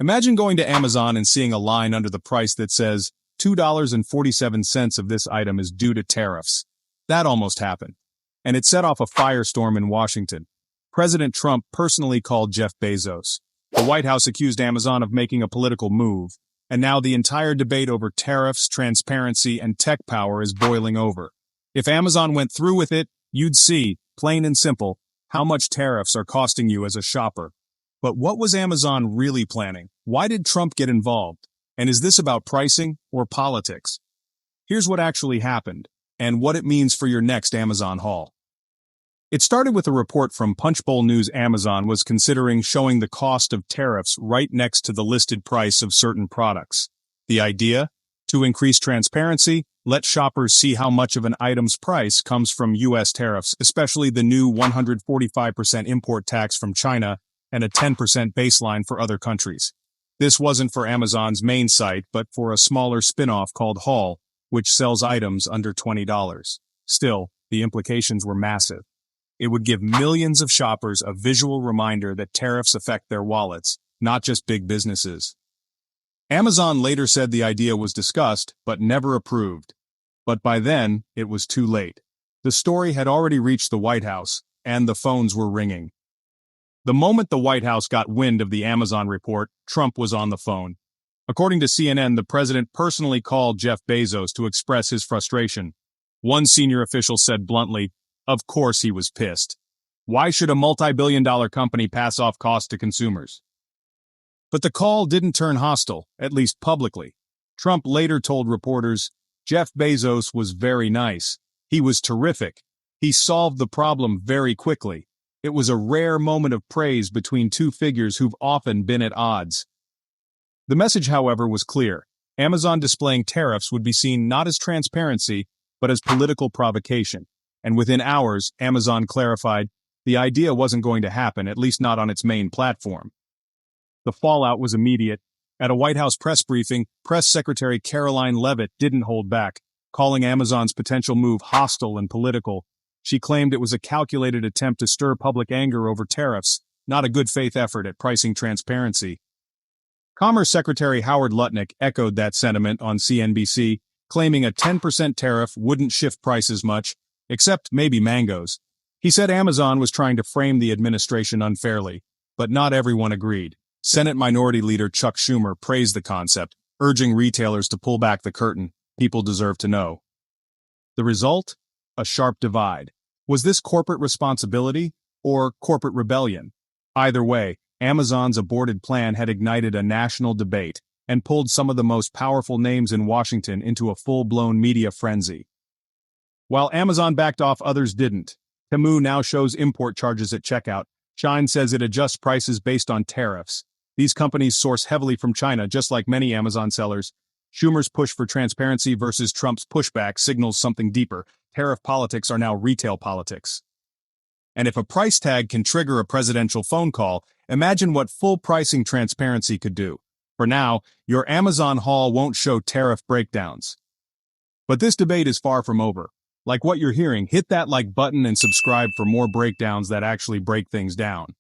Imagine going to Amazon and seeing a line under the price that says $2.47 of this item is due to tariffs. That almost happened. And it set off a firestorm in Washington. President Trump personally called Jeff Bezos. The White House accused Amazon of making a political move, and now the entire debate over tariffs, transparency, and tech power is boiling over. If Amazon went through with it, you'd see, plain and simple, how much tariffs are costing you as a shopper. But what was Amazon really planning? Why did Trump get involved? And is this about pricing or politics? Here's what actually happened, and what it means for your next Amazon haul. It started with a report from Punchbowl News. Amazon was considering showing the cost of tariffs right next to the listed price of certain products. The idea? To increase transparency, let shoppers see how much of an item's price comes from U.S. tariffs, especially the new 145% import tax from China and a 10% baseline for other countries. This wasn't for Amazon's main site, but for a smaller spin-off called Haul, which sells items under $20. Still, the implications were massive. It would give millions of shoppers a visual reminder that tariffs affect their wallets, not just big businesses. Amazon later said the idea was discussed, but never approved. But by then, it was too late. The story had already reached the White House, and the phones were ringing. The moment the White House got wind of the Amazon report, Trump was on the phone. According to CNN, the president personally called Jeff Bezos to express his frustration. One senior official said bluntly, of course he was pissed. Why should a multi-billion-dollar company pass off costs to consumers? But the call didn't turn hostile, at least publicly. Trump later told reporters, Jeff Bezos was very nice. He was terrific. He solved the problem very quickly. It was a rare moment of praise between two figures who've often been at odds. The message, however, was clear. Amazon displaying tariffs would be seen not as transparency, but as political provocation. And within hours, Amazon clarified, the idea wasn't going to happen, at least not on its main platform. The fallout was immediate. At a White House press briefing, Press Secretary Caroline Leavitt didn't hold back, calling Amazon's potential move hostile and political. She claimed it was a calculated attempt to stir public anger over tariffs, not a good faith effort at pricing transparency. Commerce Secretary Howard Lutnick echoed that sentiment on CNBC, claiming a 10% tariff wouldn't shift prices much, except maybe mangoes. He said Amazon was trying to frame the administration unfairly, but not everyone agreed. Senate Minority Leader Chuck Schumer praised the concept, urging retailers to pull back the curtain. People deserve to know. The result? A sharp divide. Was this corporate responsibility or corporate rebellion? Either way, Amazon's aborted plan had ignited a national debate and pulled some of the most powerful names in Washington into a full-blown media frenzy. While Amazon backed off, others didn't. Temu now shows import charges at checkout. Shein says it adjusts prices based on tariffs. These companies source heavily from China, just like many Amazon sellers. Schumer's push for transparency versus Trump's pushback signals something deeper. Tariff politics are now retail politics. And if a price tag can trigger a presidential phone call, imagine what full pricing transparency could do. For now, your Amazon haul won't show tariff breakdowns. But this debate is far from over. Like what you're hearing, hit that like button and subscribe for more breakdowns that actually break things down.